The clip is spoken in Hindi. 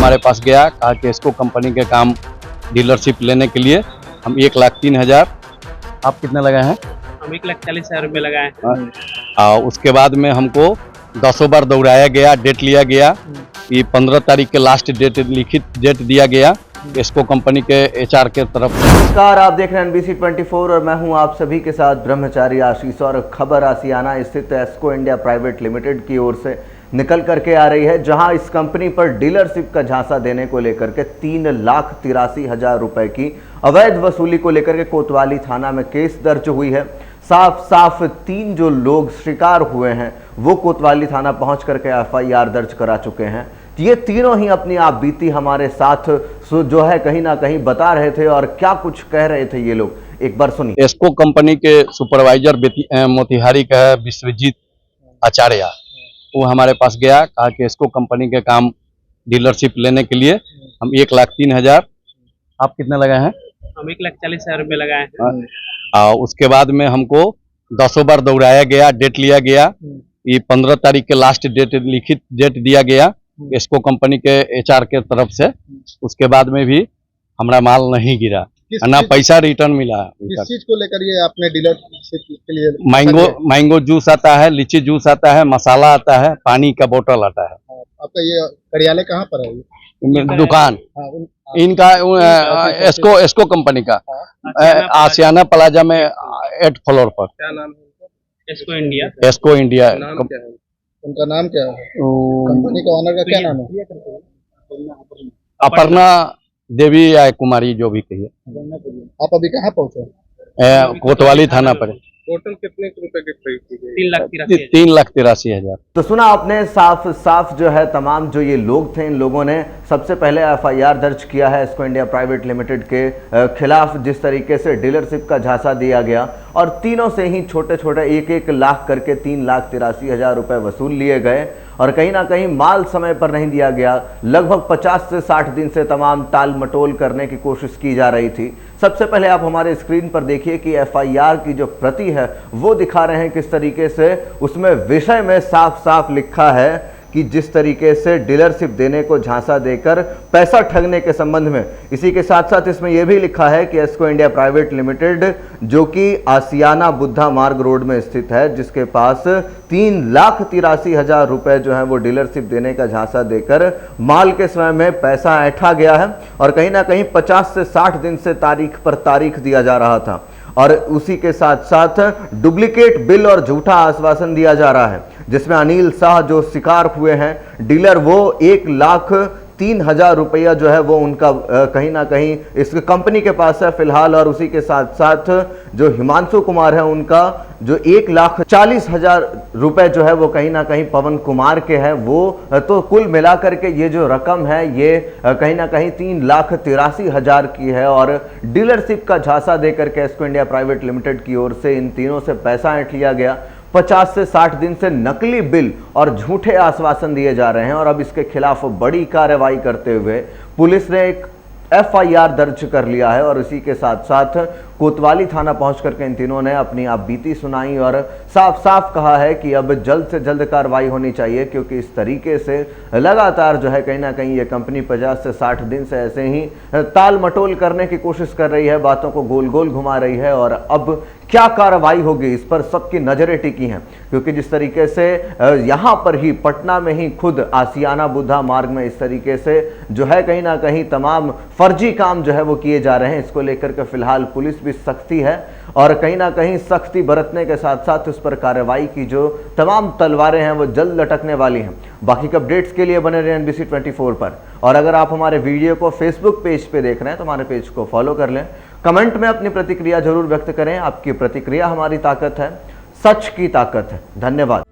हमारे पास गया, कहा कि इसको कंपनी के काम डीलरशिप लेने के लिए हम 1,03,000। आप कितने लगाए हैं? हम 1,40,000 रुपये लगाए हैं। उसके बाद में हमको 10 बार दौड़ाया गया, डेट लिया गया। ये 15 तारीख के लास्ट डेट लिखित डेट दिया गया इसको कंपनी के HR के तरफ से। नमस्कार, आप देख रहे हैं NBC 24 और मैं हूं आप सभी के साथ ब्रह्मचारी आशीष। और खबर आसियाना स्थित एस्को इंडिया प्राइवेट लिमिटेड की ओर से निकल करके आ रही है, जहां इस कंपनी पर डीलरशिप का झांसा देने को लेकर के 3,83,000 रुपए की अवैध वसूली को लेकर के कोतवाली थाना में केस दर्ज हुई है। साफ साफ 3 जो लोग शिकार हुए हैं वो कोतवाली थाना पहुंच करके FIR दर्ज करा चुके हैं। ये तीनों ही अपनी आप बीती हमारे साथ जो है कहीं ना कहीं बता रहे थे और क्या कुछ कह रहे थे ये लोग, एक बार सुनिए। एस्को कंपनी के सुपरवाइजर मोतिहारी का है विश्वजीत आचार्य। वो हमारे पास गया, कहा कि इसको कंपनी के काम डीलरशिप लेने के लिए हम 1,03,000। आप कितने लगाए हैं? हम 1,40,000 रुपये लगाए हैं। उसके बाद में हमको 10 बार दौड़ाया गया, डेट लिया गया। ये 15 तारीख के लास्ट डेट लिखित डेट दिया गया इसको कंपनी के HR के तरफ से। उसके बाद में भी हमारा माल नहीं गिरा, ना पैसा रिटर्न मिला। किस चीज को लेकर ये आपने डीलरशिप के लिए? मैंगो जूस आता है, लीची जूस आता है, मसाला आता है, पानी का बोतल आता है। आपका ये कार्यालय कहाँ पर है? दुकान इनका एस्को कंपनी का आसियाना प्लाजा में 8th फ्लोर पर। क्या नाम है? एस्को इंडिया। उनका नाम क्या है? कंपनी का ऑनर का क्या नाम है? अपर्णा देवी या कुमारी, जो भी कहिए। आप अभी कहाँ पहुँचे? कोतवाली थाना पर। टोटल कितने रुपए की खरीद की गई? 3,83,000। तो सुना आपने, साफ साफ जो है तमाम जो ये लोग थे, इन लोगों ने सबसे पहले FIR दर्ज किया है एस्को इंडिया प्राइवेट लिमिटेड के खिलाफ, जिस तरीके से डीलरशिप का झांसा दिया गया और तीनों से ही छोटे छोटे 1-1 लाख करके 3,83,000 रुपए वसूल लिए गए। और कहीं ना कहीं माल समय पर नहीं दिया गया। लगभग 50 से 60 दिन से तमाम टाल मटोल करने की कोशिश की जा रही थी। सबसे पहले आप हमारे स्क्रीन पर देखिए कि FIR की जो प्रति है वो दिखा रहे हैं किस तरीके से उसमें विषय में साफ साफ लिखा है कि जिस तरीके से डीलरशिप देने को झांसा देकर पैसा ठगने के संबंध में। इसी के साथ साथ इसमें यह भी लिखा है कि एस्को इंडिया प्राइवेट लिमिटेड जो कि आसियाना बुद्धा मार्ग रोड में स्थित है, जिसके पास 3,83,000 रुपए जो है वो डीलरशिप देने का झांसा देकर माल के समय में पैसा ऐंठा गया है। और कहीं ना कहीं 50 से 60 दिन से तारीख पर तारीख दिया जा रहा था और उसी के साथ साथ डुप्लीकेट बिल और झूठा आश्वासन दिया जा रहा है, जिसमें अनिल शाह जो शिकार हुए हैं डीलर, वो 1,03,000 रुपया जो है वो उनका कहीं ना कहीं इस कंपनी के पास है फिलहाल। और उसी के साथ साथ जो हिमांशु कुमार है उनका जो 1,40,000 रुपए जो है वो कहीं ना कहीं पवन कुमार के हैं वो। तो कुल मिलाकर के ये जो रकम है ये कहीं ना कहीं 3,83,000 की है। और डीलरशिप का झांसा देकर के एस्को इंडिया प्राइवेट लिमिटेड की ओर से इन तीनों से पैसा ऐंठ लिया गया। 50 से 60 दिन से नकली बिल और झूठे आश्वासन दिए जा रहे हैं। और अब इसके खिलाफ बड़ी कार्रवाई करते हुए पुलिस ने एक FIR दर्ज कर लिया है। और इसी के साथ साथ कोतवाली थाना पहुंच करके इन तीनों ने अपनी आप बीती सुनाई और साफ साफ कहा है कि अब जल्द से जल्द कार्रवाई होनी चाहिए, क्योंकि इस तरीके से लगातार जो है कहीं ना कहीं ये कंपनी 50 से 60 दिन से ऐसे ही ताल मटोल करने की कोशिश कर रही है, बातों को गोल गोल घुमा रही है। और अब क्या कार्रवाई होगी इस पर सबकी नजरें टिकी हैं, क्योंकि जिस तरीके से यहाँ पर ही पटना में ही खुद आसियाना बुद्धा मार्ग में इस तरीके से जो है कहीं ना कहीं तमाम फर्जी काम जो है वो किए जा रहे हैं, इसको लेकर के फिलहाल पुलिस भी सख्ती है और कहीं ना कहीं सख्ती बरतने के साथ साथ उस पर कार्रवाई की जो तमाम तलवारें हैं वो जल्द लटकने वाली हैं। बाकी के अपडेट्स के लिए बने रहे NBC 24 पर। और अगर आप हमारे वीडियो को फेसबुक पेज पे देख रहे हैं तो हमारे पेज को फॉलो कर लें। कमेंट में अपनी प्रतिक्रिया जरूर व्यक्त करें। आपकी प्रतिक्रिया हमारी ताकत है, सच की ताकत है। धन्यवाद।